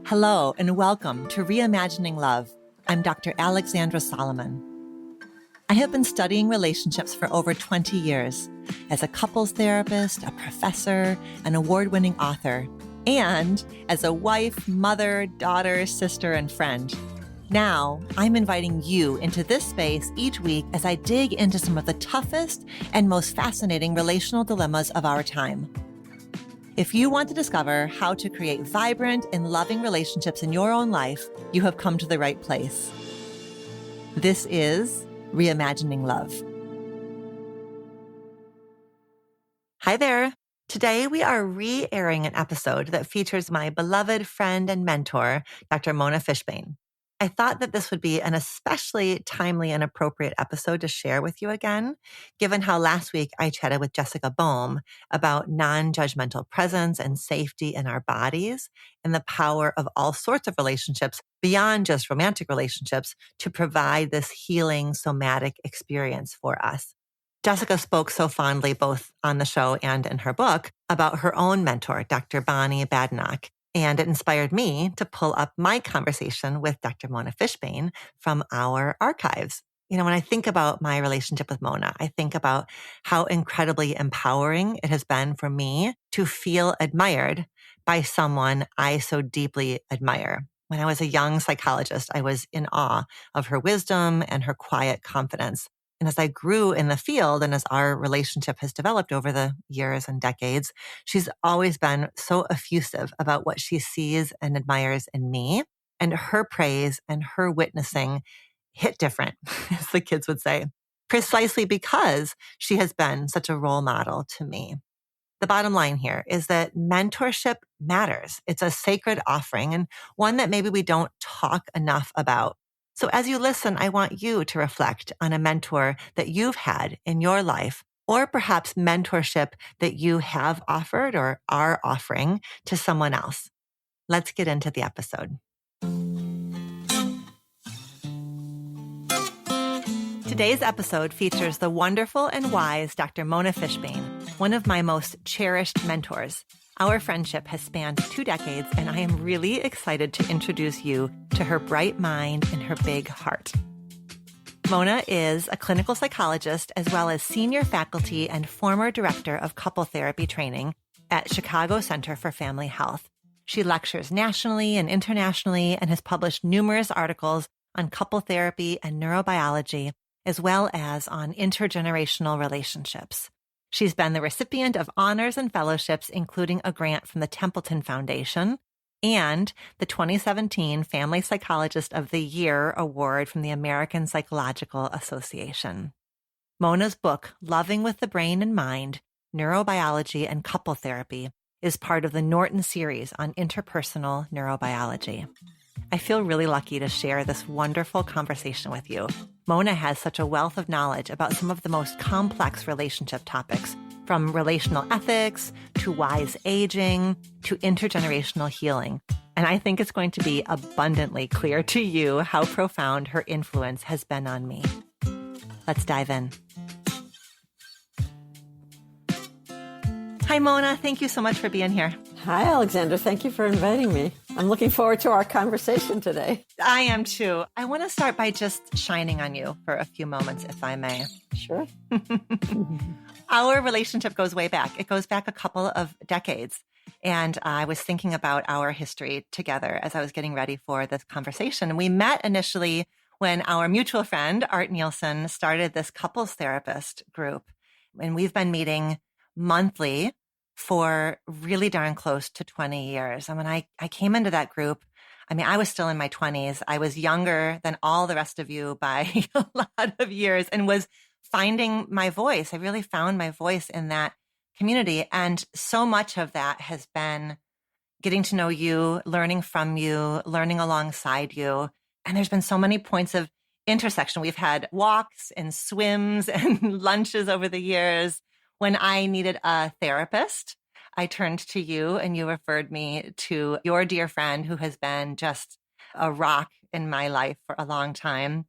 Hello, and welcome to Reimagining Love. I'm Dr. Alexandra Solomon. I have been studying relationships for over 20 years as a couples therapist, a professor, an award-winning author, and as a wife, mother, daughter, sister, and friend. Now, I'm inviting you into this space each week as I dig into some of the toughest and most fascinating relational dilemmas of our time. If you want to discover how to create vibrant and loving relationships in your own life, you have come to the right place. This is Reimagining Love. Hi there. Today we are re-airing an episode that features my beloved friend and mentor, Dr. Mona Fishbane. I thought that this would be an especially timely and appropriate episode to share with you again, given how last week I chatted with Jessica Boehm about non-judgmental presence and safety in our bodies and the power of all sorts of relationships beyond just romantic relationships to provide this healing somatic experience for us. Jessica spoke so fondly both on the show and in her book about her own mentor, Dr. Bonnie Badenoch. And it inspired me to pull up my conversation with Dr. Mona Fishbane from our archives. You know, when I think about my relationship with Mona, I think about how incredibly empowering it has been for me to feel admired by someone I so deeply admire. When I was a young psychologist, I was in awe of her wisdom and her quiet confidence. And as I grew in the field and as our relationship has developed over the years and decades, she's always been so effusive about what she sees and admires in me. And her praise and her witnessing hit different, as the kids would say, precisely because she has been such a role model to me. The bottom line here is that mentorship matters. It's a sacred offering and one that maybe we don't talk enough about. So as you listen, I want you to reflect on a mentor that you've had in your life, or perhaps mentorship that you have offered or are offering to someone else. Let's get into the episode. Today's episode features the wonderful and wise Dr. Mona Fishbane, one of my most cherished mentors. Our friendship has spanned 2 decades, and I am really excited to introduce you to her bright mind and her big heart. Mona is a clinical psychologist as well as senior faculty and former director of couple therapy training at Chicago Center for Family Health. She lectures nationally and internationally and has published numerous articles on couple therapy and neurobiology, as well as on intergenerational relationships. She's been the recipient of honors and fellowships, including a grant from the Templeton Foundation and the 2017 Family Psychologist of the Year Award from the American Psychological Association. Mona's book, Loving with the Brain and Mind, Neurobiology and Couple Therapy, is part of the Norton series on interpersonal neurobiology. I feel really lucky to share this wonderful conversation with you. Mona has such a wealth of knowledge about some of the most complex relationship topics, from relational ethics to wise aging to intergenerational healing. And I think it's going to be abundantly clear to you how profound her influence has been on me. Let's dive in. Hi, Mona. Thank you so much for being here. Hi, Alexandra. Thank you for inviting me. I'm looking forward to our conversation today. I am too. I want to start by just shining on you for a few moments, if I may. Sure. Our relationship goes way back. It goes back a couple of decades. And I was thinking about our history together as I was getting ready for this conversation. And we met initially when our mutual friend, Art Nielsen, started this couples therapist group. And we've been meeting monthly for really darn close to 20 years. And when I came into that group, I mean, I was still in my 20s. I was younger than all the rest of you by a lot of years and was finding my voice. I really found my voice in that community. And so much of that has been getting to know you, learning from you, learning alongside you. And there's been so many points of intersection. We've had walks and swims and lunches over the years. When I needed a therapist, I turned to you and you referred me to your dear friend who has been just a rock in my life for a long time.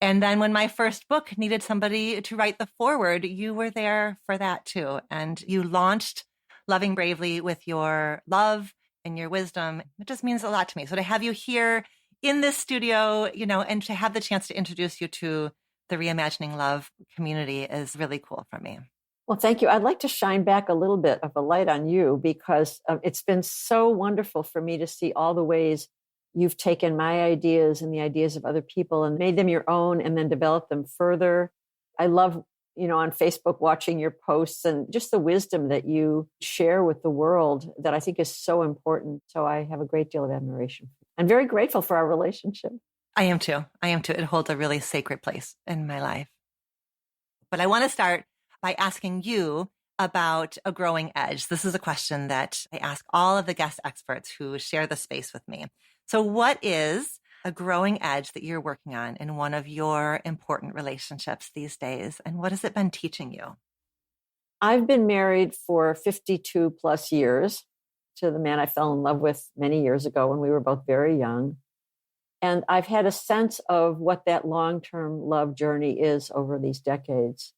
And then when my first book needed somebody to write the foreword, you were there for that too. And you launched Loving Bravely with your love and your wisdom. It just means a lot to me. So to have you here in this studio, and to have the chance to introduce you to the Reimagining Love community is really cool for me. Well, thank you. I'd like to shine back a little bit of a light on you because it's been so wonderful for me to see all the ways you've taken my ideas and the ideas of other people and made them your own and then developed them further. I love, on Facebook watching your posts and just the wisdom that you share with the world that I think is so important. So I have a great deal of admiration. I'm very grateful for our relationship. I am too. It holds a really sacred place in my life. But I want to start by asking you about a growing edge. This is a question that I ask all of the guest experts who share the space with me. So what is a growing edge that you're working on in one of your important relationships these days? And what has it been teaching you? I've been married for 52 plus years to the man I fell in love with many years ago when we were both very young. And I've had a sense of what that long-term love journey is over these decades.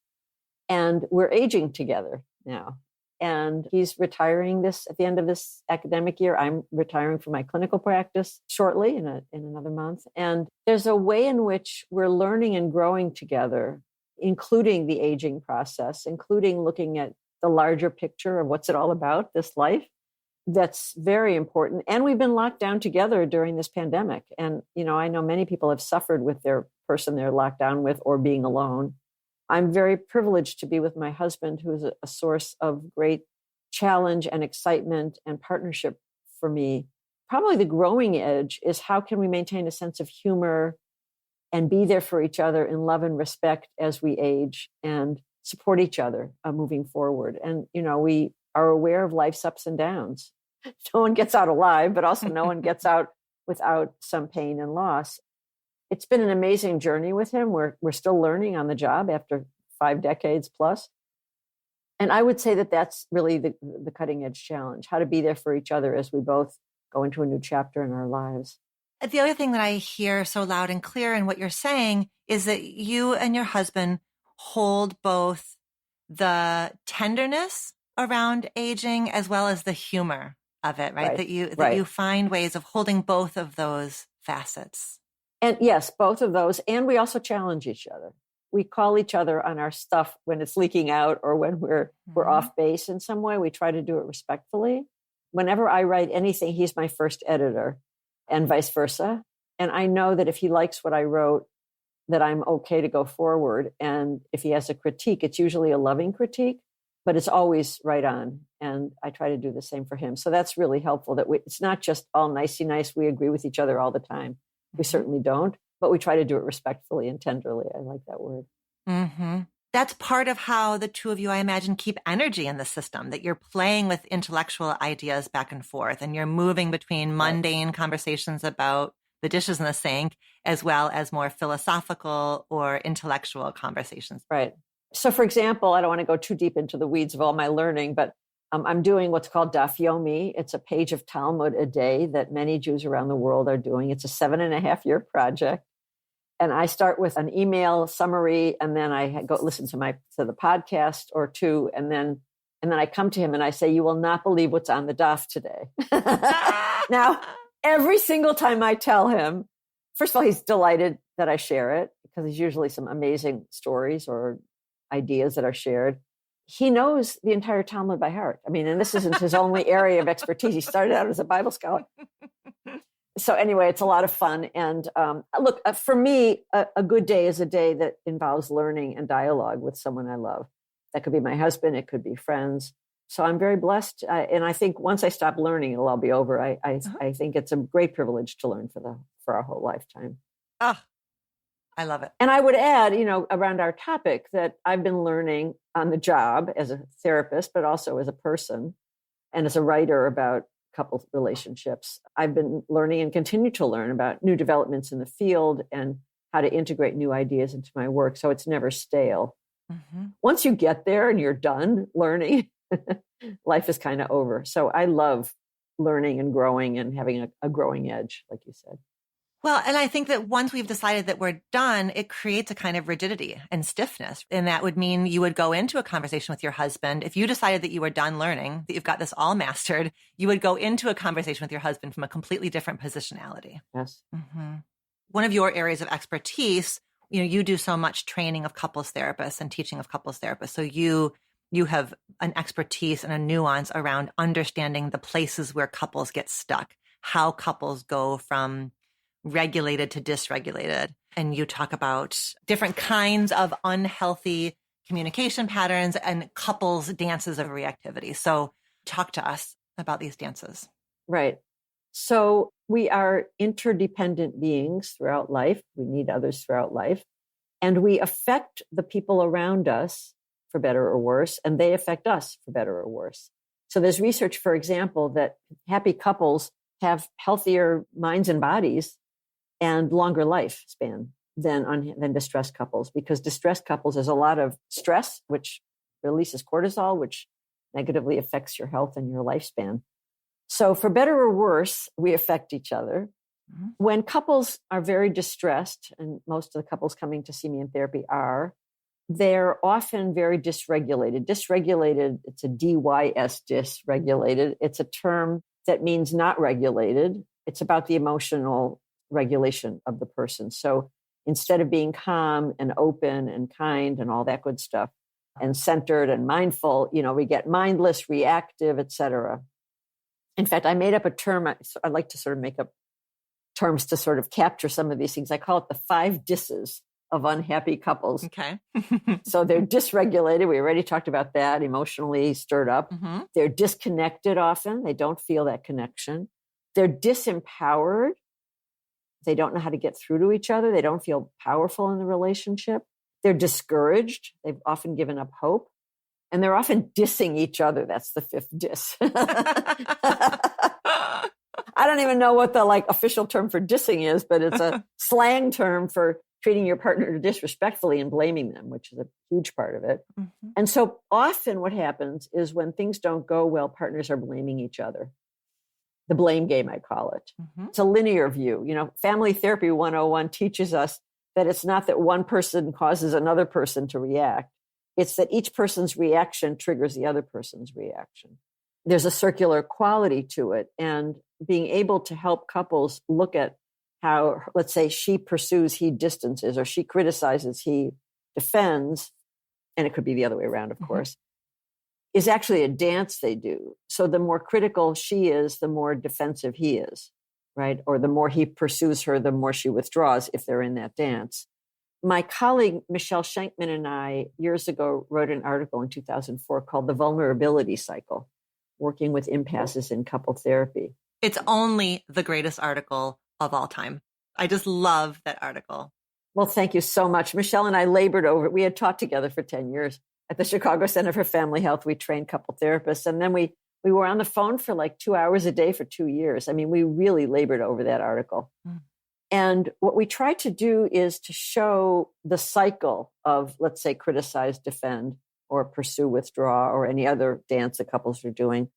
And we're aging together now. And he's retiring at the end of this academic year. I'm retiring from my clinical practice shortly in another month. And there's a way in which we're learning and growing together, including the aging process, including looking at the larger picture of what's it all about, this life. That's very important. And we've been locked down together during this pandemic. And, I know many people have suffered with their person they're locked down with or being alone. I'm very privileged to be with my husband, who is a source of great challenge and excitement and partnership for me. Probably the growing edge is how can we maintain a sense of humor and be there for each other in love and respect as we age and support each other moving forward. And, we are aware of life's ups and downs. No one gets out alive, but also no one gets out without some pain and loss. It's been an amazing journey with him. We're still learning on the job after 5 decades plus. And I would say that that's really the cutting edge challenge, how to be there for each other as we both go into a new chapter in our lives. The other thing that I hear so loud and clear in what you're saying is that you and your husband hold both the tenderness around aging as well as the humor of it, right? That you find ways of holding both of those facets. And yes, both of those. And we also challenge each other. We call each other on our stuff when it's leaking out or when we're off base in some way. We try to do it respectfully. Whenever I write anything, he's my first editor and vice versa. And I know that if he likes what I wrote, that I'm okay to go forward. And if he has a critique, it's usually a loving critique, but it's always right on. And I try to do the same for him. So that's really helpful that it's not just all nicey nice. We agree with each other all the time. We certainly don't, but we try to do it respectfully and tenderly. I like that word. Mm-hmm. That's part of how the two of you, I imagine, keep energy in the system, that you're playing with intellectual ideas back and forth and you're moving between mundane conversations about the dishes in the sink as well as more philosophical or intellectual conversations. Right. So, for example, I don't want to go too deep into the weeds of all my learning, but I'm doing what's called Daf Yomi. It's a page of Talmud a day that many Jews around the world are doing. It's a 7.5-year project. And I start with an email summary, and then I go listen to the podcast or two. And then I come to him and I say, you will not believe what's on the Daf today. Now, every single time I tell him, first of all, he's delighted that I share it because there's usually some amazing stories or ideas that are shared. He knows the entire Talmud by heart. I mean, and this isn't his only area of expertise. He started out as a Bible scholar. So anyway, it's a lot of fun. And look, for me, a good day is a day that involves learning and dialogue with someone I love. That could be my husband. It could be friends. So I'm very blessed. And I think once I stop learning, it'll all be over. I think it's a great privilege to learn for our whole lifetime. Ah, I love it. And I would add, around our topic that I've been learning on the job as a therapist, but also as a person and as a writer about couple relationships. I've been learning and continue to learn about new developments in the field and how to integrate new ideas into my work. So it's never stale. Mm-hmm. Once you get there and you're done learning, life is kind of over. So I love learning and growing and having a growing edge, like you said. Well, and I think that once we've decided that we're done, it creates a kind of rigidity and stiffness. And that would mean you would go into a conversation with your husband. If you decided that you were done learning, that you've got this all mastered, you would go into a conversation with your husband from a completely different positionality. Yes. Mm-hmm. One of your areas of expertise, you do so much training of couples therapists and teaching of couples therapists. So you have an expertise and a nuance around understanding the places where couples get stuck, how couples go from regulated to dysregulated. And you talk about different kinds of unhealthy communication patterns and couples dances of reactivity. So talk to us about these dances. Right. So we are interdependent beings throughout life. We need others throughout life. And we affect the people around us for better or worse, and they affect us for better or worse. So there's research, for example, that happy couples have healthier minds and bodies and longer lifespan than distressed couples, because distressed couples, there's a lot of stress, which releases cortisol, which negatively affects your health and your lifespan. So for better or worse, we affect each other. Mm-hmm. When couples are very distressed, and most of the couples coming to see me in therapy they're often very dysregulated. Dysregulated, it's a DYS, dysregulated. It's a term that means not regulated. It's about the emotional regulation of the person. So instead of being calm and open and kind and all that good stuff and centered and mindful, we get mindless, reactive, etc. In fact, I made up a term. I like to sort of make up terms to sort of capture some of these things. I call it the 5 disses of unhappy couples. Okay. So they're dysregulated. We already talked about that, emotionally stirred up. Mm-hmm. They're disconnected often. They don't feel that connection. They're disempowered. They don't know how to get through to each other. They don't feel powerful in the relationship. They're discouraged. They've often given up hope. And they're often dissing each other. That's the 5th diss. I don't even know what the official term for dissing is, but it's a slang term for treating your partner disrespectfully and blaming them, which is a huge part of it. Mm-hmm. And so often what happens is when things don't go well, partners are blaming each other. The blame game, I call it. Mm-hmm. It's a linear view. Family Therapy 101 teaches us that it's not that one person causes another person to react. It's that each person's reaction triggers the other person's reaction. There's a circular quality to it. And being able to help couples look at how, let's say, she pursues, he distances, or she criticizes, he defends, and it could be the other way around, of course, is actually a dance they do. So the more critical she is, the more defensive he is, right? Or the more he pursues her, the more she withdraws if they're in that dance. My colleague, Michelle Schenkman, and I, years ago, wrote an article in 2004 called The Vulnerability Cycle, working with impasses in couple therapy. It's only the greatest article of all time. I just love that article. Well, thank you so much. Michelle and I labored over it. We had taught together for 10 years at the Chicago Center for Family Health. We trained couple therapists. And then we were on the phone for 2 hours a day for 2 years. I mean, we really labored over that article. Mm. And what we try to do is to show the cycle of, let's say, criticize, defend, or pursue, withdraw, or any other dance that couples are doing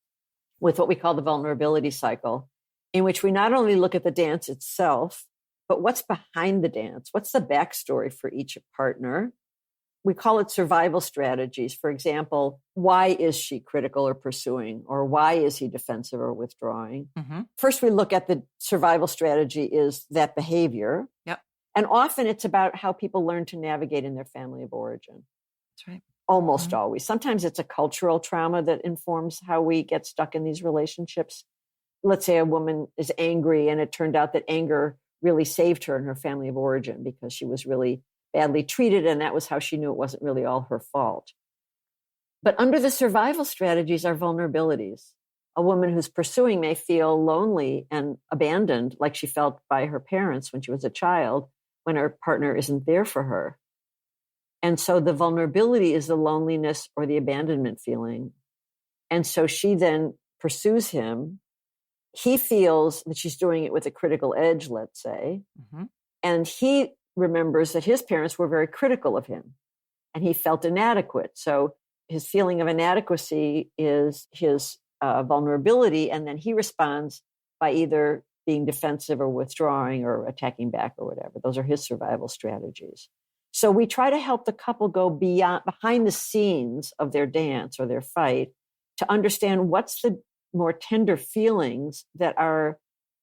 with what we call the vulnerability cycle, in which we not only look at the dance itself, but what's behind the dance? What's the backstory for each partner? We call it survival strategies. For example, why is she critical or pursuing? Or why is he defensive or withdrawing? Mm-hmm. First, we look at the survival strategy is that behavior. Yep. And often it's about how people learn to navigate in their family of origin. That's right. Almost always. Sometimes it's a cultural trauma that informs how we get stuck in these relationships. Let's say a woman is angry and it turned out that anger really saved her in her family of origin because she was really badly treated, and that was how she knew it wasn't really all her fault. But under the survival strategies are vulnerabilities. A woman who's pursuing may feel lonely and abandoned, like she felt by her parents when she was a child, when her partner isn't there for her. And so the vulnerability is the loneliness or the abandonment feeling. And so she then pursues him. He feels that she's doing it with a critical edge, let's say. Mm-hmm. And he remembers that his parents were very critical of him and he felt inadequate. So his feeling of inadequacy is his vulnerability. And then he responds by either being defensive or withdrawing or attacking back or whatever. Those are his survival strategies. So we try to help the couple go behind the scenes of their dance or their fight to understand what's the more tender feelings that are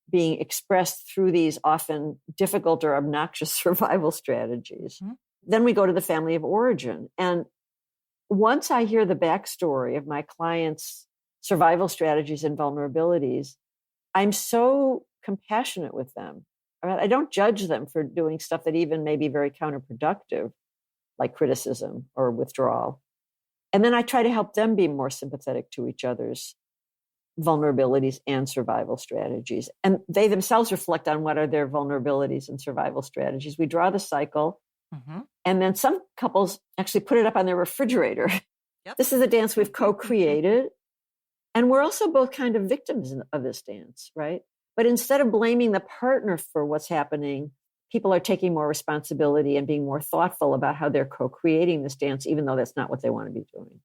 being expressed through these often difficult or obnoxious survival strategies. Mm-hmm. Then we go to the family of origin. And once I hear the backstory of my clients' survival strategies and vulnerabilities, I'm so compassionate with them. I don't judge them for doing stuff that even may be very counterproductive, like criticism or withdrawal. And then I try to help them be more sympathetic to each other's vulnerabilities and survival strategies. And they themselves reflect on what are their vulnerabilities and survival strategies. We draw the cycle. Mm-hmm. And then some couples actually put it up on their refrigerator. Yep. This is a dance we've co-created. And we're also both kind of victims of this dance, right? But instead of blaming the partner for what's happening, people are taking more responsibility and being more thoughtful about how they're co-creating this dance, even though that's not what they want to be doing.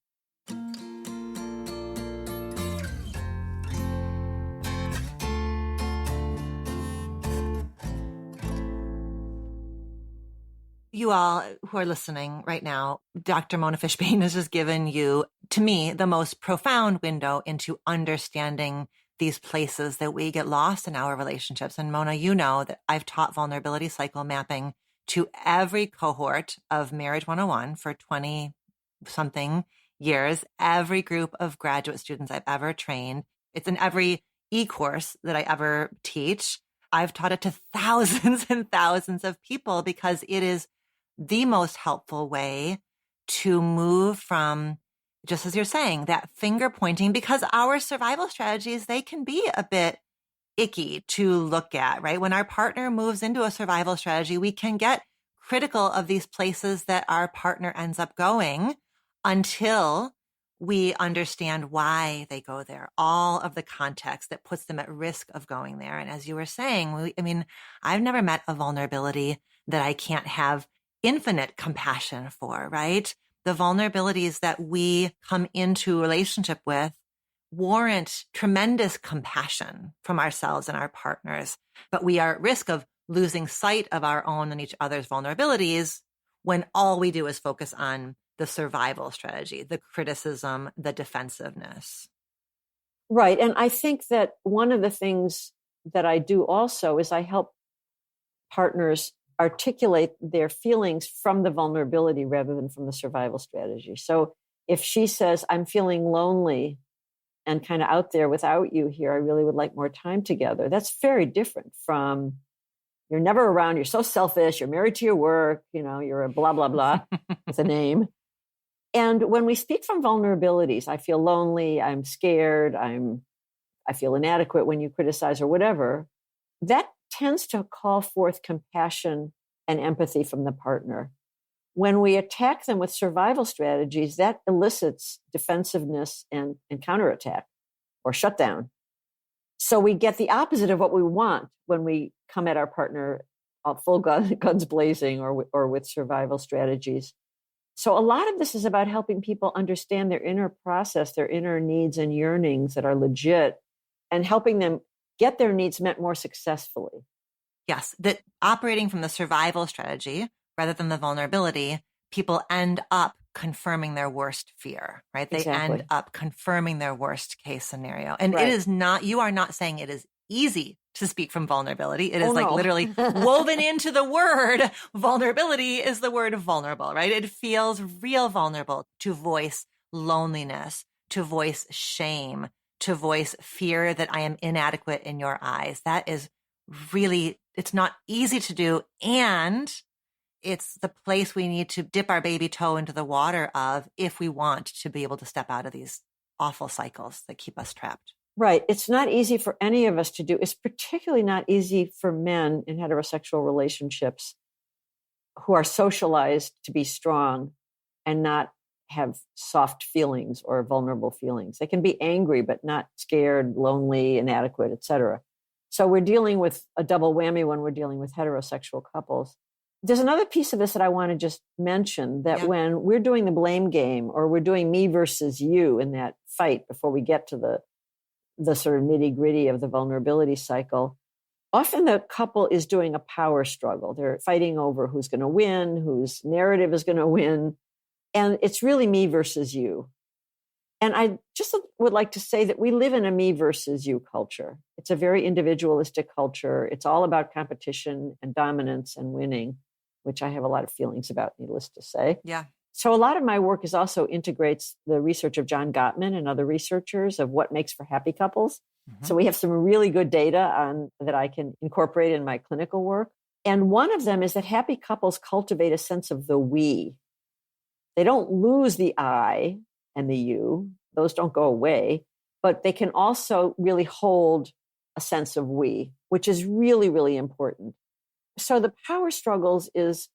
You all who are listening right now, Dr. Mona Fishbane has just given you, to me, the most profound window into understanding these places that we get lost in our relationships. And Mona, you know that I've taught vulnerability cycle mapping to every cohort of Marriage 101 for 20 something years, every group of graduate students I've ever trained. It's in every e-course that I ever teach. I've taught it to thousands and thousands of people because it is the most helpful way to move from, just as you're saying, that finger pointing, because our survival strategies, they can be a bit icky to look at, right? When our partner moves into a survival strategy, we can get critical of these places that our partner ends up going until we understand why they go there, all of the context that puts them at risk of going there. And as you were saying, I've never met a vulnerability that I can't have infinite compassion for, right? The vulnerabilities that we come into relationship with warrant tremendous compassion from ourselves and our partners, but we are at risk of losing sight of our own and each other's vulnerabilities when all we do is focus on the survival strategy, the criticism, the defensiveness. Right. And I think that one of the things that I do also is I help partners articulate their feelings from the vulnerability rather than from the survival strategy. So if she says, I'm feeling lonely and kind of out there without you here, I really would like more time together. That's very different from you're never around, you're so selfish, you're married to your work, you're a blah, blah, blah with a name. And when we speak from vulnerabilities, I feel lonely, I'm scared, I feel inadequate when you criticize or whatever, that tends to call forth compassion and empathy from the partner. When we attack them with survival strategies, that elicits defensive-ness and counterattack or shutdown. So we get the opposite of what we want when we come at our partner full guns blazing or with survival strategies. So a lot of this is about helping people understand their inner process, their inner needs and yearnings that are legit, and helping them get their needs met more successfully. Yes, that operating from the survival strategy rather than the vulnerability, people end up confirming their worst fear, right? They end up confirming their worst case scenario. And It is not, you are not saying it is easy to speak from vulnerability. It is literally woven into the word. Vulnerability is the word vulnerable, right? It feels real vulnerable to voice loneliness, to voice shame, to voice fear that I am inadequate in your eyes. That is really, it's not easy to do. And it's the place we need to dip our baby toe into the water of if we want to be able to step out of these awful cycles that keep us trapped. Right. It's not easy for any of us to do. It's particularly not easy for men in heterosexual relationships who are socialized to be strong and not have soft feelings or vulnerable feelings. They can be angry, but not scared, lonely, inadequate, etc. So we're dealing with a double whammy when we're dealing with heterosexual couples. There's another piece of this that I want to just mention, that when we're doing the blame game or we're doing me versus you in that fight before we get to the sort of nitty gritty of the vulnerability cycle, often the couple is doing a power struggle. They're fighting over who's going to win, whose narrative is going to win. And it's really me versus you. And I just would like to say that we live in a me versus you culture. It's a very individualistic culture. It's all about competition and dominance and winning, which I have a lot of feelings about, needless to say. Yeah. So a lot of my work is also integrates the research of John Gottman and other researchers of what makes for happy couples. Mm-hmm. So we have some really good data on that I can incorporate in my clinical work. And one of them is that happy couples cultivate a sense of the we. They don't lose the I and the you. Those don't go away, but they can also really hold a sense of we, which is really, really important. So the power struggles is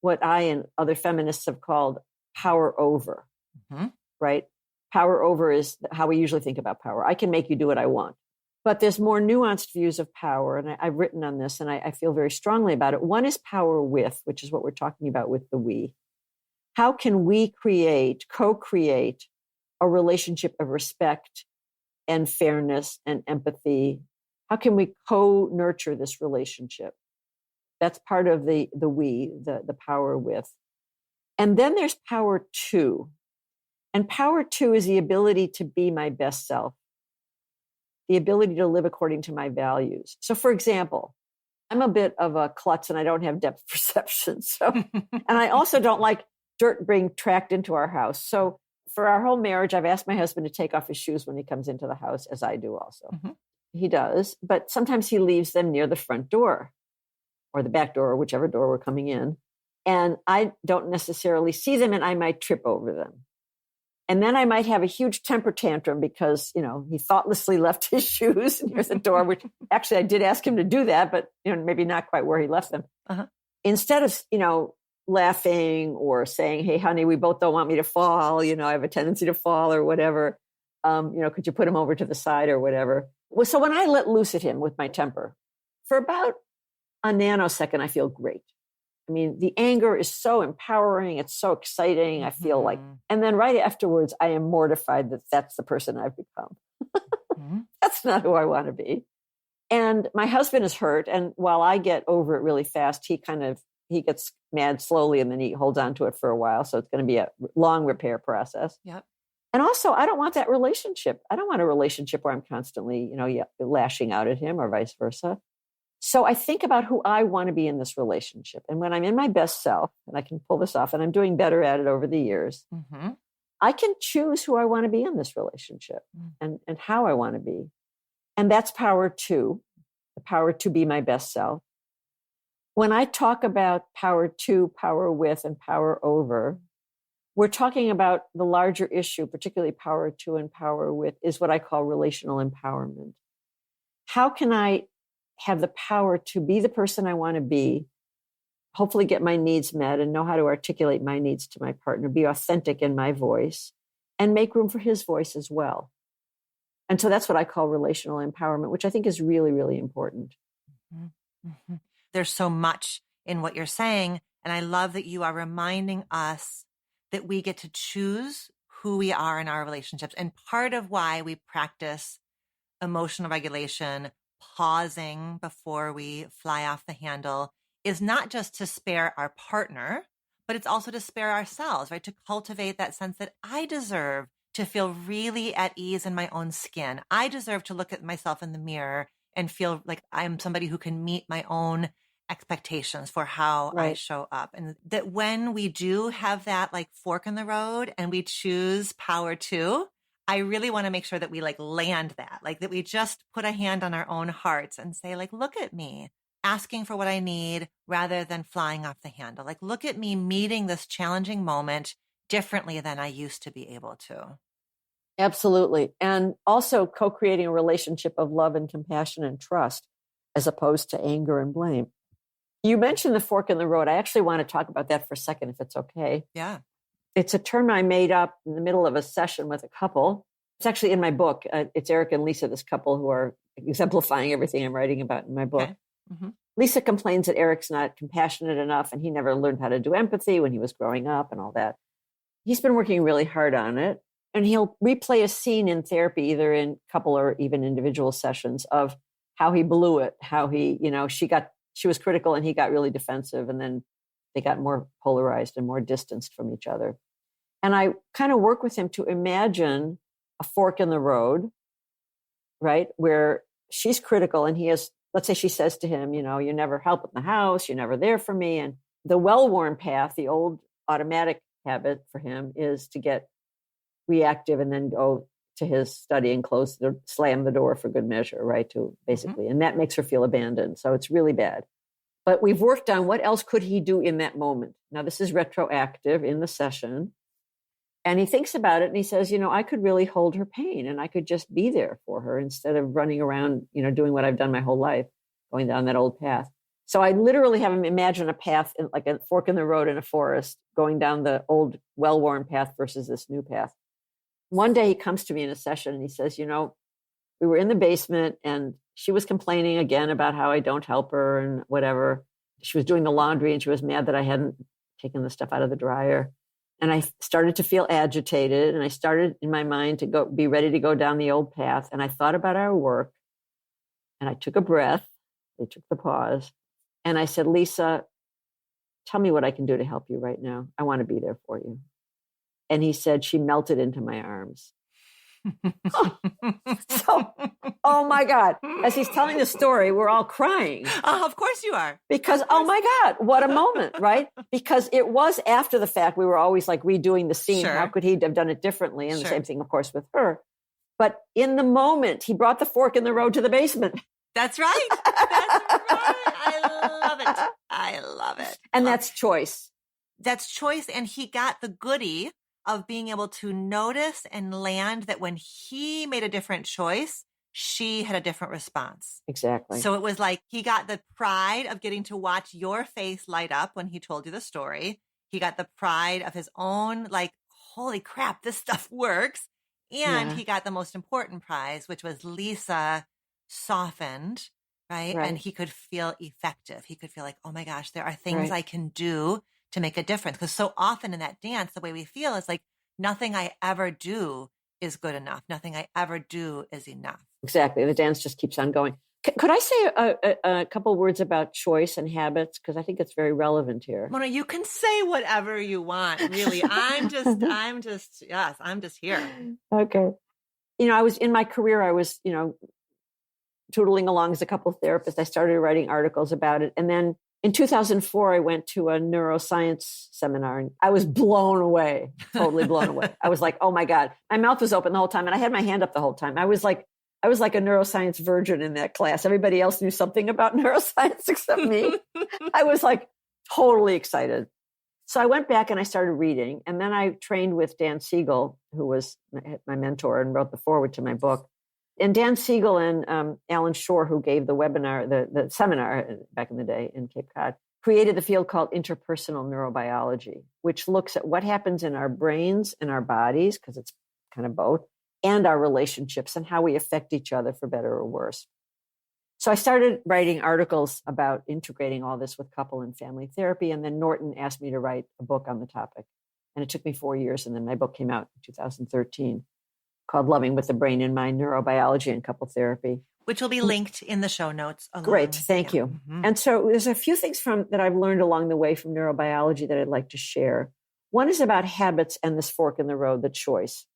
what I and other feminists have called power over, mm-hmm. right? Power over is how we usually think about power. I can make you do what I want. But there's more nuanced views of power, and I've written on this, and I feel very strongly about it. One is power with, which is what we're talking about with the we. How can we co-create a relationship of respect and fairness and empathy? How can we co-nurture this relationship? That's part of the we, the power with. And then there's power to. And power to is the ability to be my best self, the ability to live according to my values. So for example, I'm a bit of a klutz and I don't have depth perception. So, and I also don't like dirt being tracked into our house. So for our whole marriage, I've asked my husband to take off his shoes when he comes into the house, as I do also. Mm-hmm. He does, but sometimes he leaves them near the front door or the back door, or whichever door we're coming in. And I don't necessarily see them and I might trip over them. And then I might have a huge temper tantrum because, he thoughtlessly left his shoes near the door, which actually I did ask him to do that, but, maybe not quite where he left them. Uh-huh. Instead of, laughing or saying, hey, honey, we both don't want me to fall. I have a tendency to fall or whatever. Could you put him over to the side or whatever? Well, so when I let loose at him with my temper, for about a nanosecond, I feel great. I mean, the anger is so empowering. It's so exciting. I feel like, and then right afterwards, I am mortified that that's the person I've become. Mm-hmm. That's not who I want to be. And my husband is hurt. And while I get over it really fast, he gets mad slowly and then he holds on to it for a while. So it's going to be a long repair process. Yep. And also, I don't want that relationship. I don't want a relationship where I'm constantly, lashing out at him or vice versa. So I think about who I want to be in this relationship. And when I'm in my best self, and I can pull this off, and I'm doing better at it over the years, mm-hmm. I can choose who I want to be in this relationship and how I want to be. And that's power to, the power to be my best self. When I talk about power to, power with, and power over, we're talking about the larger issue, particularly power to and power with, is what I call relational empowerment. How can I have the power to be the person I want to be, hopefully get my needs met and know how to articulate my needs to my partner, be authentic in my voice, and make room for his voice as well. And so that's what I call relational empowerment, which I think is really, really important. Mm-hmm. Mm-hmm. There's so much in what you're saying. And I love that you are reminding us that we get to choose who we are in our relationships. And part of why we practice emotional regulation, pausing before we fly off the handle, is not just to spare our partner, but it's also to spare ourselves, right? To cultivate that sense that I deserve to feel really at ease in my own skin. I deserve to look at myself in the mirror and feel like I'm somebody who can meet my own expectations for how I show up. And that when we do have that like fork in the road and we choose power to, I really want to make sure that we like land that, like that we just put a hand on our own hearts and say like, look at me asking for what I need rather than flying off the handle. Like, look at me meeting this challenging moment differently than I used to be able to. Absolutely. And also co-creating a relationship of love and compassion and trust as opposed to anger and blame. You mentioned the fork in the road. I actually want to talk about that for a second, if it's okay. Yeah. It's a term I made up in the middle of a session with a couple. It's actually in my book. It's Eric and Lisa, this couple who are exemplifying everything I'm writing about in my book. Okay. Mm-hmm. Lisa complains that Eric's not compassionate enough and he never learned how to do empathy when he was growing up and all that. He's been working really hard on it. And he'll replay a scene in therapy, either in couple or even individual sessions, of how he blew it, how he, she was critical and he got really defensive. And then they got more polarized and more distanced from each other. And I kind of work with him to imagine a fork in the road, right? Where she's critical and he has, let's say she says to him, you never help in the house, you're never there for me. And the well-worn path, the old automatic habit for him is to get reactive and then go to his study and slam the door for good measure, right? To basically, and that makes her feel abandoned. So it's really bad. But we've worked on what else could he do in that moment. Now, this is retroactive in the session. And he thinks about it and he says, I could really hold her pain and I could just be there for her instead of running around, doing what I've done my whole life, going down that old path. So I literally have him imagine a path, like a fork in the road in a forest, going down the old well-worn path versus this new path. One day he comes to me in a session and he says, we were in the basement and she was complaining again about how I don't help her and whatever. She was doing the laundry and she was mad that I hadn't taken the stuff out of the dryer. And I started to feel agitated and I started in my mind to be ready to go down the old path. And I thought about our work and I took a breath. They took the pause. And I said, Lisa, tell me what I can do to help you right now. I want to be there for you. And he said, she melted into my arms. Oh my God. As he's telling the story, we're all crying. Of course you are. Because, oh my God, what a moment, right? Because it was after the fact, we were always like redoing the scene. Sure. How could he have done it differently? And Sure. the same thing, of course, with her. But in the moment, he brought the fork in the road to the basement. That's right. That's right. I love it. And that's choice. That's choice. And he got the goodie of being able to notice and land that when he made a different choice, she had a different response. Exactly. So it was like he got the pride of getting to watch your face light up when he told you the story. He got the pride of his own, like, holy crap, this stuff works. And he got the most important prize, which was Lisa softened, right? And he could feel effective. He could feel like, oh my gosh, there are things I can do to make a difference. Because so often in that dance, the way we feel is like, nothing I ever do is good enough. Nothing I ever do is enough. Exactly. The dance just keeps on going. Could I say a couple words about choice and habits? Because I think it's very relevant here. Mona, you can say whatever you want, really. I'm just here. Okay. I was in my career, I was, tootling along as a couple therapists. I started writing articles about it. And then in 2004, I went to a neuroscience seminar and I was blown away, totally blown away. I was like, oh my God, my mouth was open the whole time. And I had my hand up the whole time. I was like a neuroscience virgin in that class. Everybody else knew something about neuroscience except me. I was like totally excited. So I went back and I started reading. And then I trained with Dan Siegel, who was my mentor and wrote the foreword to my book. And Dan Siegel and Alan Shore, who gave the webinar, the seminar back in the day in Cape Cod, created the field called interpersonal neurobiology, which looks at what happens in our brains and our bodies, because it's kind of both, and our relationships and how we affect each other for better or worse. So I started writing articles about integrating all this with couple and family therapy. And then Norton asked me to write a book on the topic. And it took me 4 years. And then my book came out in 2013. Called Loving with the Brain and Mind, Neurobiology and Couple Therapy. Which will be linked in the show notes. Great, thank you. Mm-hmm. And so there's a few things that I've learned along the way from neurobiology that I'd like to share. One is about habits and this fork in the road, the choice.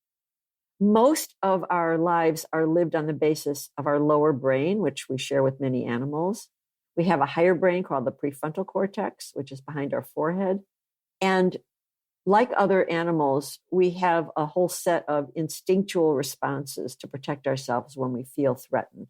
Most of our lives are lived on the basis of our lower brain, which we share with many animals. We have a higher brain called the prefrontal cortex, which is behind our forehead. And like other animals, we have a whole set of instinctual responses to protect ourselves when we feel threatened.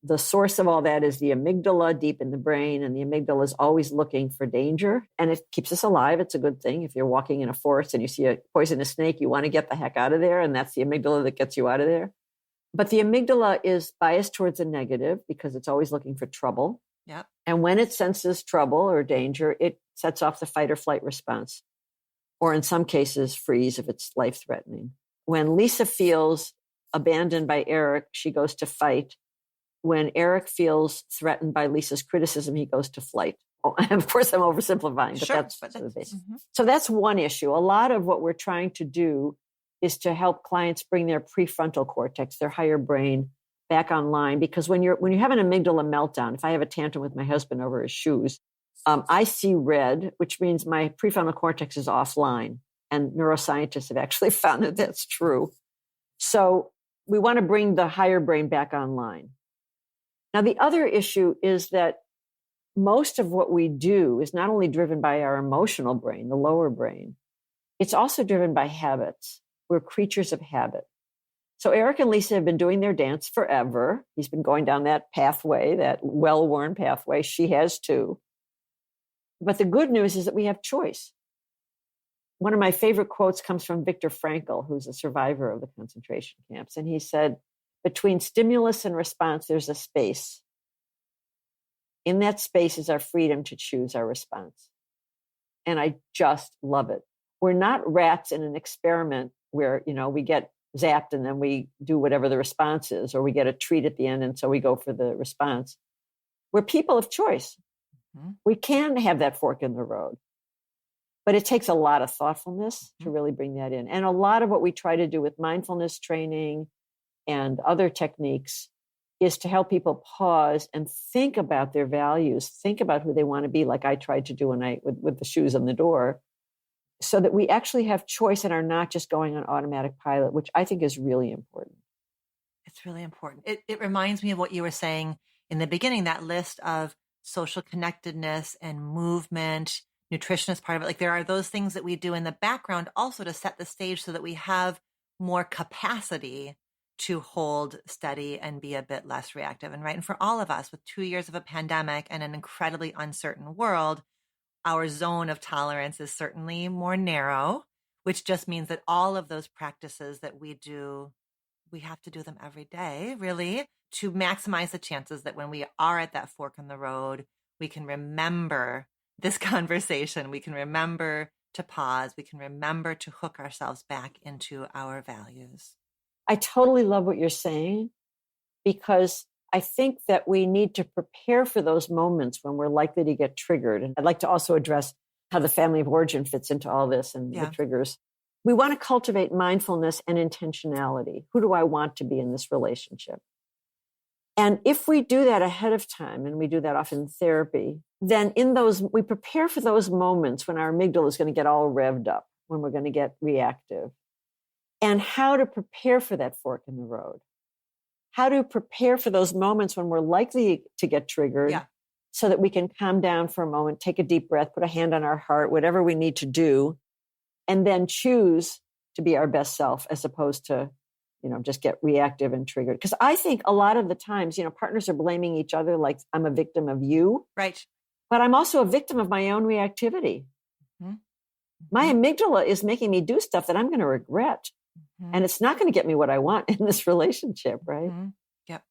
The source of all that is the amygdala deep in the brain, and the amygdala is always looking for danger, and it keeps us alive. It's a good thing. If you're walking in a forest and you see a poisonous snake, you want to get the heck out of there, and that's the amygdala that gets you out of there. But the amygdala is biased towards the negative because it's always looking for trouble. Yep. And when it senses trouble or danger, it sets off the fight or flight response. Or in some cases, freeze if it's life-threatening. When Lisa feels abandoned by Eric, she goes to fight. When Eric feels threatened by Lisa's criticism, he goes to flight. Oh, of course, I'm oversimplifying, but that's the basis. Mm-hmm. So that's one issue. A lot of what we're trying to do is to help clients bring their prefrontal cortex, their higher brain, back online, because when you have an amygdala meltdown, if I have a tantrum with my husband over his shoes, I see red, which means my prefrontal cortex is offline. And neuroscientists have actually found that that's true. So we want to bring the higher brain back online. Now, the other issue is that most of what we do is not only driven by our emotional brain, the lower brain, it's also driven by habits. We're creatures of habit. So Eric and Lisa have been doing their dance forever. He's been going down that pathway, that well-worn pathway. She has too. But the good news is that we have choice. One of my favorite quotes comes from Viktor Frankl, who's a survivor of the concentration camps. And he said, between stimulus and response, there's a space. In that space is our freedom to choose our response. And I just love it. We're not rats in an experiment where, we get zapped and then we do whatever the response is, or we get a treat at the end and so we go for the response. We're people of choice. Mm-hmm. We can have that fork in the road. But it takes a lot of thoughtfulness to really bring that in. And a lot of what we try to do with mindfulness training and other techniques is to help people pause and think about their values, think about who they want to be, like I tried to do with the shoes on the door, so that we actually have choice and are not just going on automatic pilot, which I think is really important. It's really important. It reminds me of what you were saying in the beginning, that list of social connectedness and movement, nutrition is part of it. Like there are those things that we do in the background also to set the stage so that we have more capacity to hold steady and be a bit less reactive. And for all of us with 2 years of a pandemic and an incredibly uncertain world, our zone of tolerance is certainly more narrow, which just means that all of those practices that we do, we have to do them every day, really, to maximize the chances that when we are at that fork in the road, we can remember this conversation. We can remember to pause. We can remember to hook ourselves back into our values. I totally love what you're saying, because I think that we need to prepare for those moments when we're likely to get triggered. And I'd like to also address how the family of origin fits into all this and the triggers. We want to cultivate mindfulness and intentionality. Who do I want to be in this relationship? And if we do that ahead of time, and we do that often in therapy, then we prepare for those moments when our amygdala is going to get all revved up, when we're going to get reactive. And how to prepare for that fork in the road. How to prepare for those moments when we're likely to get triggered so that we can calm down for a moment, take a deep breath, put a hand on our heart, whatever we need to do, and then choose to be our best self as opposed to, just get reactive and triggered. Because I think a lot of the times, partners are blaming each other like I'm a victim of you. Right. But I'm also a victim of my own reactivity. Mm-hmm. My amygdala is making me do stuff that I'm going to regret. Mm-hmm. And it's not going to get me what I want in this relationship, right? Mm-hmm. Yep.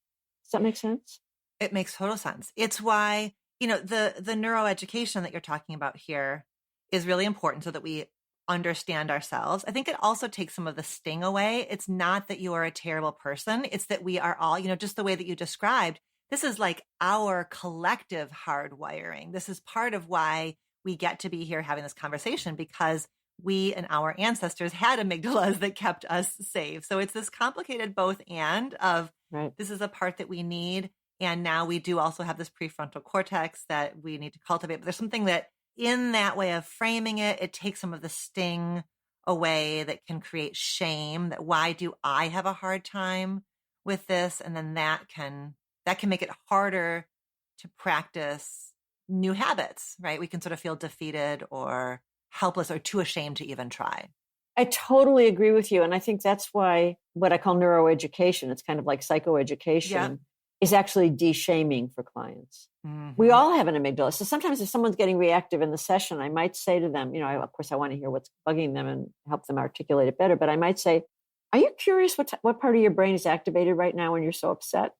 Does that make sense? It makes total sense. It's why, the neuroeducation that you're talking about here is really important so that we understand ourselves. I think it also takes some of the sting away. It's not that you are a terrible person. It's that we are all, just the way that you described, this is like our collective hardwiring. This is part of why we get to be here having this conversation, because we and our ancestors had amygdalas that kept us safe. So it's this complicated both and of This is a part that we need. And now we do also have this prefrontal cortex that we need to cultivate. But there's something that in that way of framing it, it takes some of the sting away that can create shame. That why do I have a hard time with this? And then that can make it harder to practice new habits, right? We can sort of feel defeated or helpless or too ashamed to even try. I totally agree with you. And I think that's why what I call neuroeducation, it's kind of like psychoeducation, is actually de-shaming for clients. Mm-hmm. We all have an amygdala. So sometimes if someone's getting reactive in the session, I might say to them, of course I want to hear what's bugging them and help them articulate it better. But I might say, are you curious what part of your brain is activated right now when you're so upset?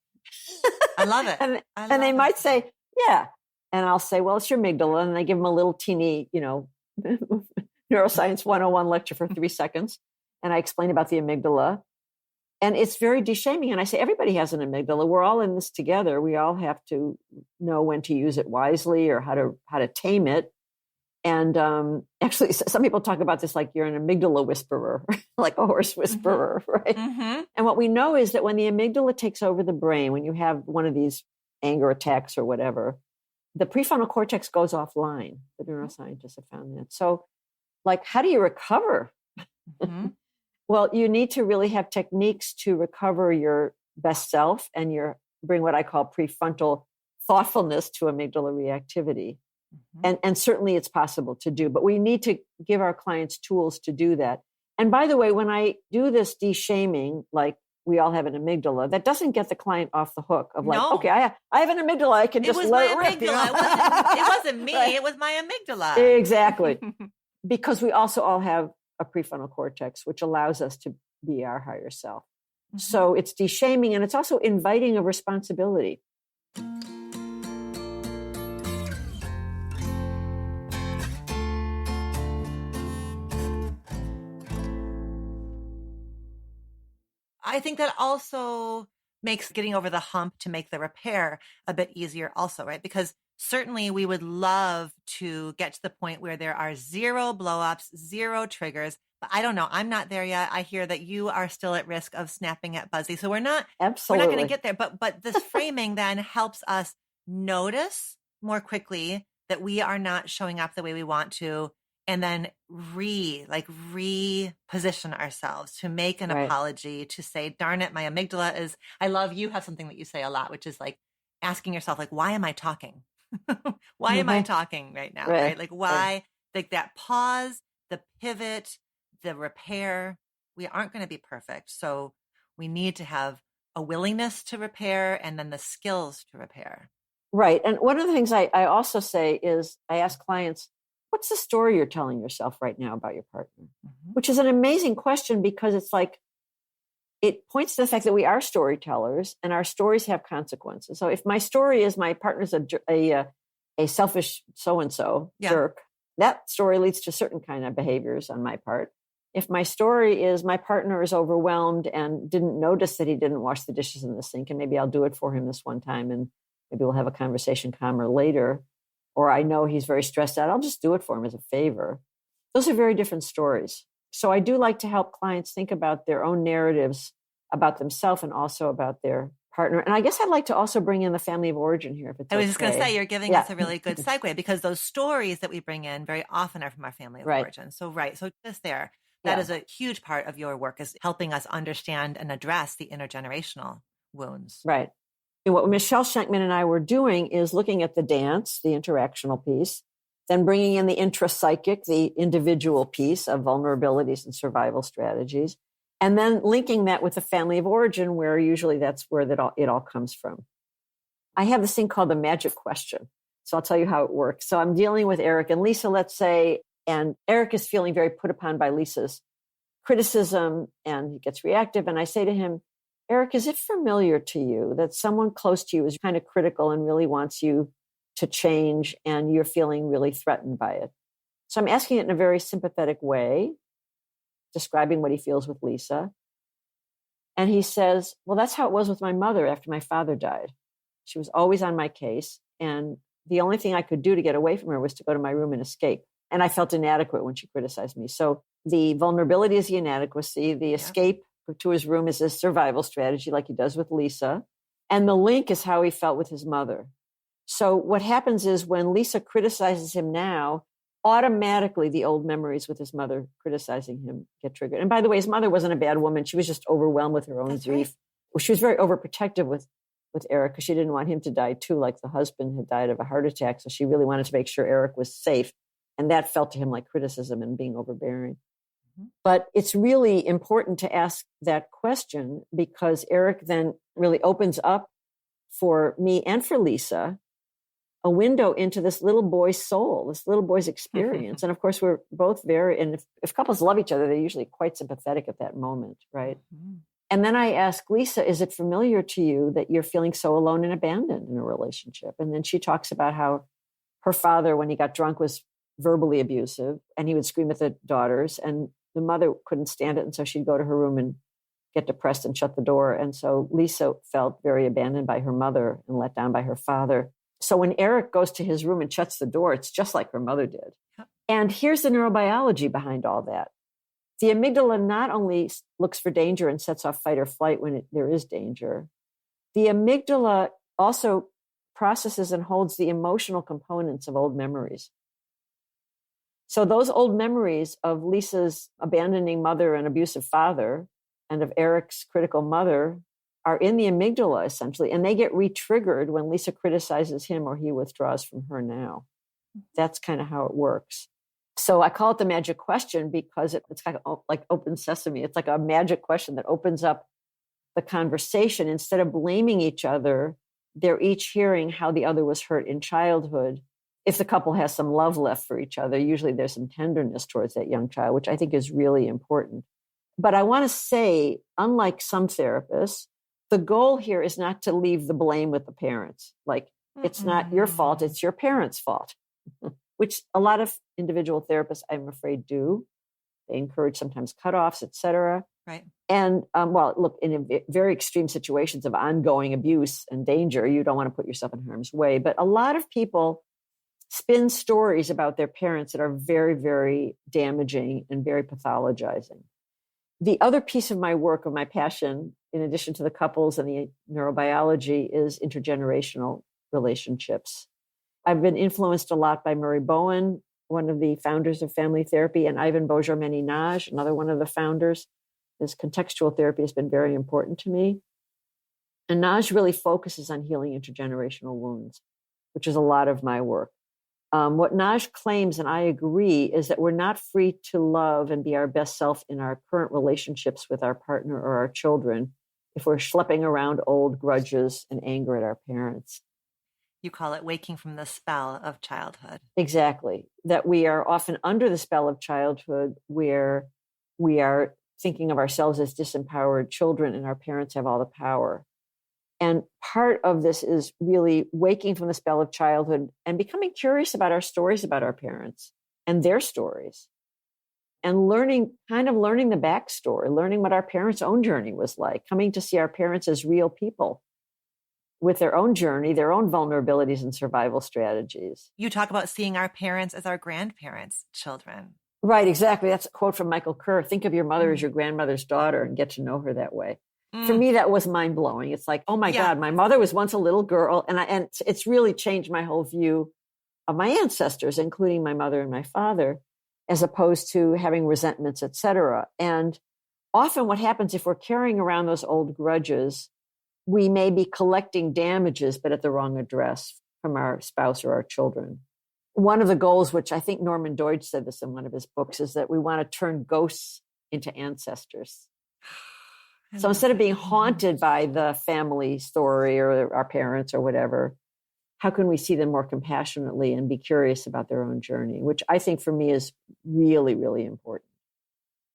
I love it. and they might say, yeah. And I'll say, well, it's your amygdala. And I give them a little teeny, Neuroscience 101 lecture for 3 seconds. And I explain about the amygdala. And it's very de-shaming. And I say, everybody has an amygdala. We're all in this together. We all have to know when to use it wisely or how to tame it. And actually, some people talk about this like you're an amygdala whisperer, like a horse whisperer, right? And what we know is that when the amygdala takes over the brain, when you have one of these anger attacks or whatever, the prefrontal cortex goes offline. The neuroscientists have found that. So, like, how do you recover? Well, you need to really have techniques to recover your best self and bring what I call prefrontal thoughtfulness to amygdala reactivity. And certainly it's possible to do, but we need to give our clients tools to do that. And by the way, when I do this de-shaming, like we all have an amygdala, that doesn't get the client off the hook of like, okay, I have an amygdala. I can just let it rip. It wasn't me. Right. It was my amygdala. Exactly. Because we also all have a prefrontal cortex, which allows us to be our higher self. So it's de-shaming, and it's also inviting a responsibility. I think that also makes getting over the hump to make the repair a bit easier also, right? Because certainly we would love to get to the point where there are 0 blowups, 0 triggers, but I don't know. I'm not there yet. I hear that you are still at risk of snapping at Buzzy. So we're not going to get there, but this framing then helps us notice more quickly that we are not showing up the way we want to, and then reposition ourselves to make an apology, to say, darn it, my amygdala is, I love, you have something that you say a lot, which is like asking yourself, like, why am I talking? Why am I talking right now? Right? Like, why, like that pause, the pivot, the repair, we aren't going to be perfect. So we need to have a willingness to repair and then the skills to repair. Right. And one of the things I also say is I ask clients, what's the story you're telling yourself right now about your partner? Which is an amazing question, because it's like, it points to the fact that we are storytellers and our stories have consequences. So if my story is my partner's a selfish so-and-so jerk, that story leads to certain kind of behaviors on my part. If my story is my partner is overwhelmed and didn't notice that he didn't wash the dishes in the sink, and maybe I'll do it for him this one time and maybe we'll have a conversation calmer later. Or I know he's very stressed out, I'll just do it for him as a favor. Those are very different stories. So I do like to help clients think about their own narratives about themselves and also about their partner. And I guess I'd like to also bring in the family of origin here. If it's I was just going to say, you're giving us a really good segue, because those stories that we bring in very often are from our family of origin. So, so just there, that is a huge part of your work, is helping us understand and address the intergenerational wounds. Right. And what Michelle Schenkman and I were doing is looking at the dance, the interactional piece, then bringing in the intrapsychic, the individual piece of vulnerabilities and survival strategies, and then linking that with the family of origin, where usually that's where it all comes from. I have this thing called the magic question. So I'll tell you how it works. So I'm dealing with Eric and Lisa, let's say, and Eric is feeling very put upon by Lisa's criticism, and he gets reactive. And I say to him, Eric, is it familiar to you that someone close to you is kind of critical and really wants you to change, and you're feeling really threatened by it? So I'm asking it in a very sympathetic way, describing what he feels with Lisa. And he says, well, that's how it was with my mother after my father died. She was always on my case. And the only thing I could do to get away from her was to go to my room and escape. And I felt inadequate when she criticized me. So the vulnerability is the inadequacy. The escape to his room is a survival strategy, like he does with Lisa. And the link is how he felt with his mother. So what happens is when Lisa criticizes him now, automatically the old memories with his mother criticizing him get triggered. And by the way, his mother wasn't a bad woman. She was just overwhelmed with her own grief. Well, she was very overprotective with Eric, because she didn't want him to die too, like the husband had died of a heart attack. So she really wanted to make sure Eric was safe. And that felt to him like criticism and being overbearing. But it's really important to ask that question, because Eric then really opens up for me and for Lisa a window into this little boy's soul, this little boy's experience. And of course, we're both and if couples love each other, they're usually quite sympathetic at that moment, right? And then I ask Lisa, is it familiar to you that you're feeling so alone and abandoned in a relationship? And then she talks about how her father, when he got drunk, was verbally abusive, and he would scream at the daughters, and the mother couldn't stand it. And so she'd go to her room and get depressed and shut the door. And so Lisa felt very abandoned by her mother and let down by her father. So when Eric goes to his room and shuts the door, it's just like her mother did. And here's the neurobiology behind all that. The amygdala not only looks for danger and sets off fight or flight when there is danger, the amygdala also processes and holds the emotional components of old memories. So those old memories of Lisa's abandoning mother and abusive father and of Eric's critical mother are in the amygdala, essentially, and they get re-triggered when Lisa criticizes him or he withdraws from her now. That's kind of how it works. So I call it the magic question because it's kind of like open sesame. It's like a magic question that opens up the conversation. Instead of blaming each other, they're each hearing how the other was hurt in childhood. If the couple has some love left for each other, usually there's some tenderness towards that young child, which I think is really important. But I want to say, unlike some therapists, the goal here is not to leave the blame with the parents. Like, it's not your fault, it's your parents' fault, which a lot of individual therapists, I'm afraid, do. They encourage sometimes cutoffs, et cetera. Right. And well, look, in very extreme situations of ongoing abuse and danger, you don't want to put yourself in harm's way. But a lot of people spin stories about their parents that are very, very damaging and very pathologizing. The other piece of my work, of my passion, in addition to the couples and the neurobiology, is intergenerational relationships. I've been influenced a lot by Murray Bowen, one of the founders of family therapy, and Ivan Bojar-Meninaj, another one of the founders. His contextual therapy has been very important to me. And Naj really focuses on healing intergenerational wounds, which is a lot of my work. What Naj claims, and I agree, is that we're not free to love and be our best self in our current relationships with our partner or our children if we're schlepping around old grudges and anger at our parents. You call it waking from the spell of childhood. Exactly. That we are often under the spell of childhood where we are thinking of ourselves as disempowered children and our parents have all the power. And part of this is really waking from the spell of childhood and becoming curious about our stories about our parents and their stories, and learning the backstory, learning what our parents' own journey was like, coming to see our parents as real people with their own journey, their own vulnerabilities and survival strategies. You talk about seeing our parents as our grandparents' children. Right, exactly. That's a quote from Michael Kerr. Think of your mother as your grandmother's daughter and get to know her that way. For me, that was mind blowing. It's like, oh my God, my mother was once a little girl. And it's really changed my whole view of my ancestors, including my mother and my father, as opposed to having resentments, et cetera. And often what happens if we're carrying around those old grudges, we may be collecting damages, but at the wrong address from our spouse or our children. One of the goals, which I think Norman Deutsch said this in one of his books, is that we want to turn ghosts into ancestors. So instead of being haunted by the family story or our parents or whatever, how can we see them more compassionately and be curious about their own journey, which I think for me is really, really important.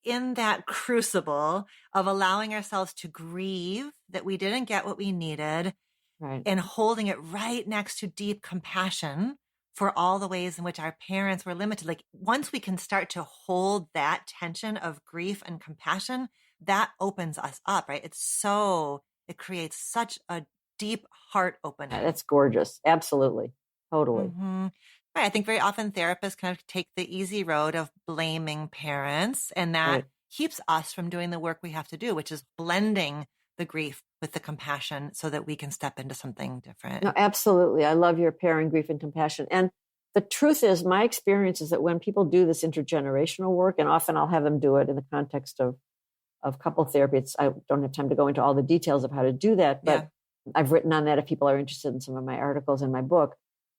In that crucible of allowing ourselves to grieve that we didn't get what we needed, right, and holding it right next to deep compassion for all the ways in which our parents were limited. Like, once we can start to hold that tension of grief and compassion, that opens us up, right? It creates such a deep heart opening. That's gorgeous. Absolutely. Totally. Mm-hmm. Right. I think very often therapists kind of take the easy road of blaming parents, and that keeps us from doing the work we have to do, which is blending the grief with the compassion so that we can step into something different. No, absolutely. I love your pairing grief and compassion. And the truth is, my experience is that when people do this intergenerational work, and often I'll have them do it in the context of couple therapy, I don't have time to go into all the details of how to do that, but I've written on that if people are interested in some of my articles in my book.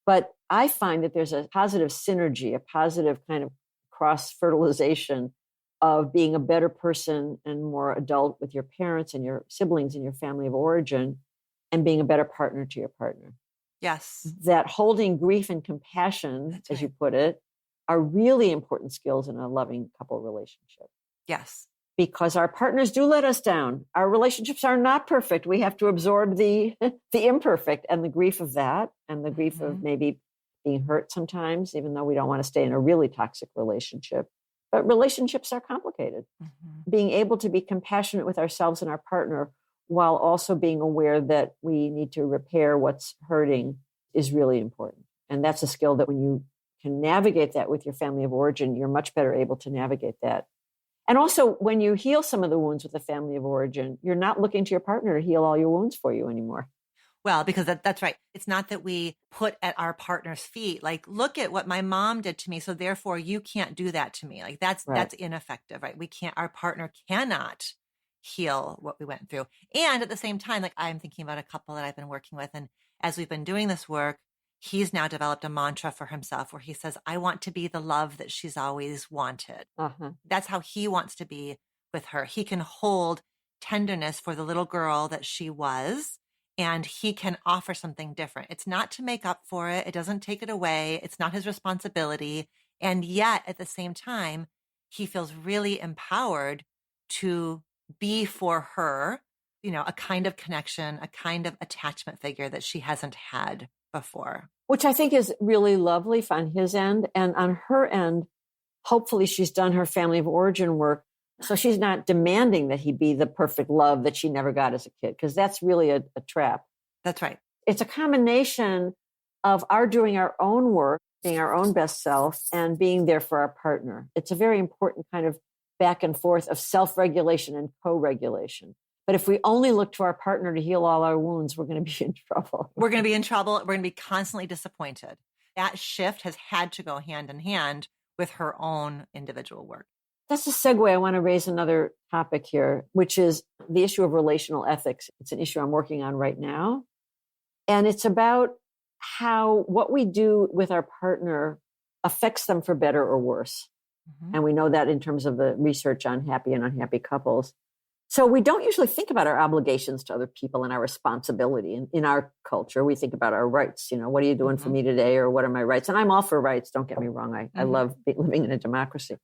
But I find that there's a positive synergy, a positive kind of cross-fertilization of being a better person and more adult with your parents and your siblings and your family of origin, and being a better partner to your partner. Yes. That holding grief and compassion, as you put it, are really important skills in a loving couple relationship. Yes. Because our partners do let us down. Our relationships are not perfect. We have to absorb the imperfect and the grief of that, and the grief of maybe being hurt sometimes, even though we don't want to stay in a really toxic relationship. But relationships are complicated. Being able to be compassionate with ourselves and our partner while also being aware that we need to repair what's hurting is really important. And that's a skill that when you can navigate that with your family of origin, you're much better able to navigate that. And also, when you heal some of the wounds with the family of origin, you're not looking to your partner to heal all your wounds for you anymore. Well, because that's right. It's not that we put at our partner's feet, like, look at what my mom did to me, so therefore you can't do that to me. Like that's ineffective, right? Our partner cannot heal what we went through. And at the same time, like, I'm thinking about a couple that I've been working with, and as we've been doing this work, he's now developed a mantra for himself where he says, I want to be the love that she's always wanted. That's how he wants to be with her. He can hold tenderness for the little girl that she was, and he can offer something different. It's not to make up for it. It doesn't take it away. It's not his responsibility. And yet at the same time, he feels really empowered to be for her, a kind of connection, a kind of attachment figure that she hasn't had before. Which I think is really lovely on his end. And on her end, hopefully she's done her family of origin work. So she's not demanding that he be the perfect love that she never got as a kid, because that's really a trap. That's right. It's a combination of our doing our own work, being our own best self, and being there for our partner. It's a very important kind of back and forth of self-regulation and co-regulation. But if we only look to our partner to heal all our wounds, we're going to be in trouble. We're going to be in trouble. We're going to be constantly disappointed. That shift has had to go hand in hand with her own individual work. That's a segue. I want to raise another topic here, which is the issue of relational ethics. It's an issue I'm working on right now. And it's about how what we do with our partner affects them for better or worse. And we know that in terms of the research on happy and unhappy couples. So we don't usually think about our obligations to other people and our responsibility. In our culture, we think about our rights. What are you doing for me today? Or what are my rights? And I'm all for rights. Don't get me wrong. I love living in a democracy.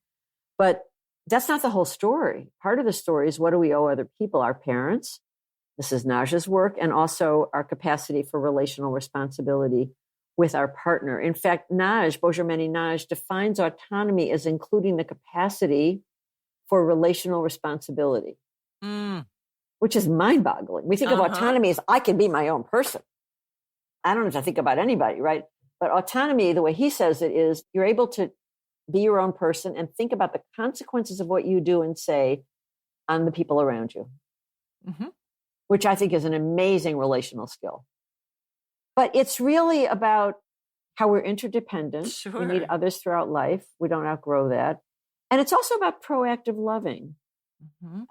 But that's not the whole story. Part of the story is, what do we owe other people? Our parents. This is Naj's work, and also our capacity for relational responsibility with our partner. In fact, Bourgermeni Naj defines autonomy as including the capacity for relational responsibility, which is mind-boggling. We think of autonomy as I can be my own person. I don't have to think about anybody, right? But autonomy, the way he says it, is you're able to be your own person and think about the consequences of what you do and say on the people around you, which I think is an amazing relational skill. But it's really about how we're interdependent. Sure. We need others throughout life. We don't outgrow that. And it's also about proactive loving,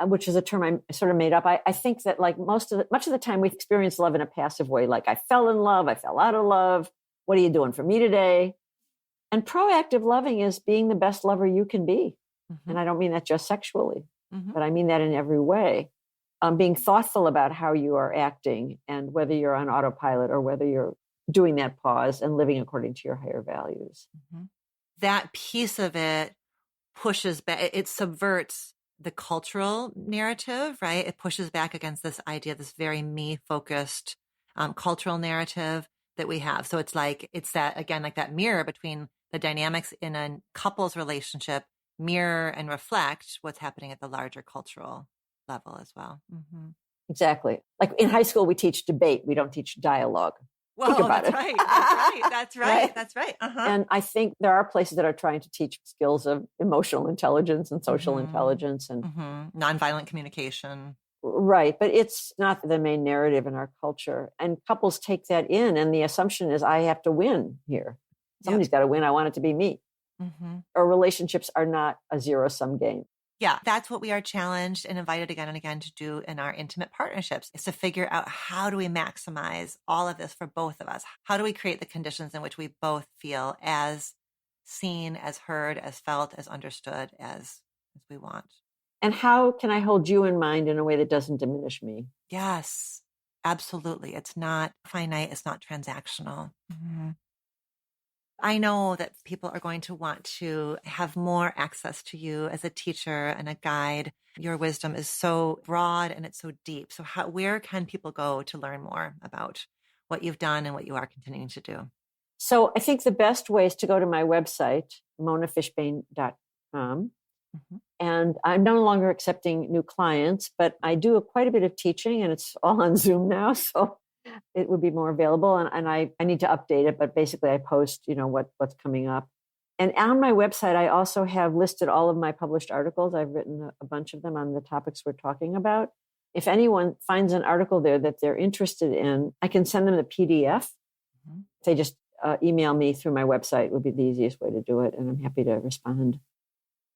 which is a term I sort of made up. I think that, like, much of the time we experience love in a passive way. Like, I fell in love, I fell out of love. What are you doing for me today? And proactive loving is being the best lover you can be. And I don't mean that just sexually, but I mean that in every way. Being thoughtful about how you are acting and whether you're on autopilot or whether you're doing that pause and living according to your higher values. That piece of it pushes back, it subverts the cultural narrative, right? It pushes back against this idea, this very me-focused cultural narrative that we have. So it's that, again, like that mirror between the dynamics in a couple's relationship, mirror and reflect what's happening at the larger cultural level as well. Exactly. Like in high school, we teach debate. We don't teach dialogue. Well, Think about that's it. right. That's right. Right? That's right. And I think there are places that are trying to teach skills of emotional intelligence and social intelligence and nonviolent communication. Right. But it's not the main narrative in our culture. And couples take that in. And the assumption is, I have to win here. Somebody's got to win. I want it to be me. Or relationships are not a zero-sum game. Yeah, that's what we are challenged and invited again and again to do in our intimate partnerships, is to figure out, how do we maximize all of this for both of us? How do we create the conditions in which we both feel as seen, as heard, as felt, as understood as we want? And how can I hold you in mind in a way that doesn't diminish me? Yes, absolutely. It's not finite. It's not transactional. I know that people are going to want to have more access to you as a teacher and a guide. Your wisdom is so broad and it's so deep. So where can people go to learn more about what you've done and what you are continuing to do? So I think the best way is to go to my website, monafishbane.com. And I'm no longer accepting new clients, but I do quite a bit of teaching, and it's all on Zoom now. So it would be more available. And I need to update it, but basically I post, what's coming up. And on my website, I also have listed all of my published articles. I've written a bunch of them on the topics we're talking about. If anyone finds an article there that they're interested in, I can send them the PDF. Mm-hmm. They just email me through my website would be the easiest way to do it. And I'm happy to respond.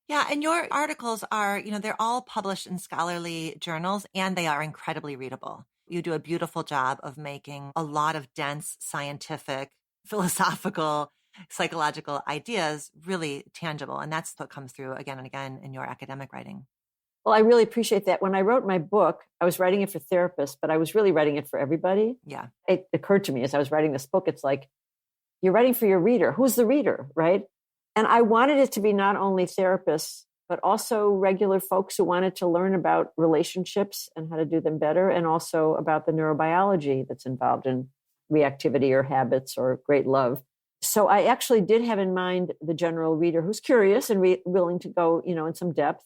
Yeah. And your articles are, they're all published in scholarly journals and they are incredibly readable. You do a beautiful job of making a lot of dense scientific, philosophical, psychological ideas really tangible. And that's what comes through again and again in your academic writing. Well, I really appreciate that. When I wrote my book, I was writing it for therapists, but I was really writing it for everybody. Yeah. It occurred to me as I was writing this book, it's like, you're writing for your reader. Who's the reader, right? And I wanted it to be not only therapists, but also regular folks who wanted to learn about relationships and how to do them better, and also about the neurobiology that's involved in reactivity or habits or great love. So I actually did have in mind the general reader who's curious and willing to go, in some depth.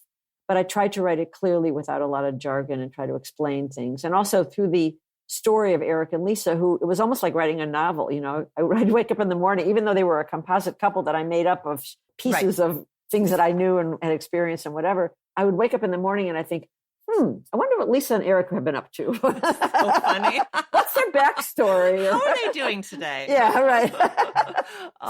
But I tried to write it clearly without a lot of jargon and try to explain things. And also through the story of Eric and Lisa, who it was almost like writing a novel. I'd wake up in the morning, even though they were a composite couple that I made up of pieces of things that I knew and had experienced and whatever. I would wake up in the morning and I think, I wonder what Lisa and Eric have been up to. So funny. What's their backstory? How are they doing today? Yeah, right.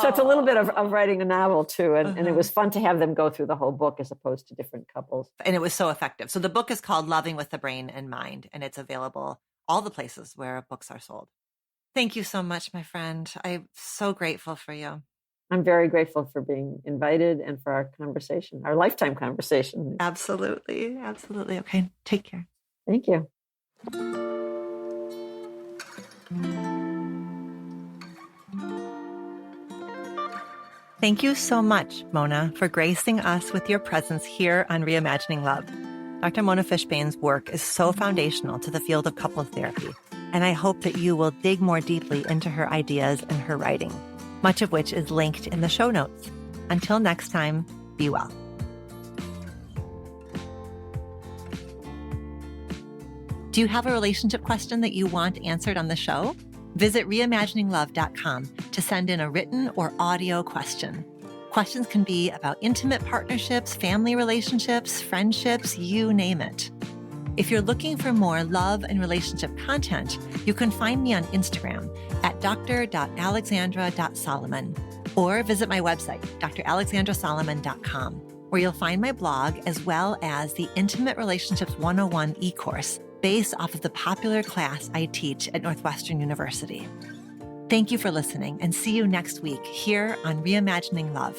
So it's a little bit of writing a novel too. And it was fun to have them go through the whole book as opposed to different couples. And it was so effective. So the book is called Loving with the Brain and Mind, and it's available all the places where books are sold. Thank you so much, my friend. I'm so grateful for you. I'm very grateful for being invited and for our conversation, our lifetime conversation. Absolutely. Absolutely. Okay. Take care. Thank you. Thank you so much, Mona, for gracing us with your presence here on Reimagining Love. Dr. Mona Fishbane's work is so foundational to the field of couples therapy, and I hope that you will dig more deeply into her ideas and her writing, much of which is linked in the show notes. Until next time, be well. Do you have a relationship question that you want answered on the show? Visit reimagininglove.com to send in a written or audio question. Questions can be about intimate partnerships, family relationships, friendships, you name it. If you're looking for more love and relationship content, you can find me on Instagram at dr.alexandra.solomon or visit my website, dralexandrasolomon.com, where you'll find my blog as well as the Intimate Relationships 101 e-course based off of the popular class I teach at Northwestern University. Thank you for listening and see you next week here on Reimagining Love.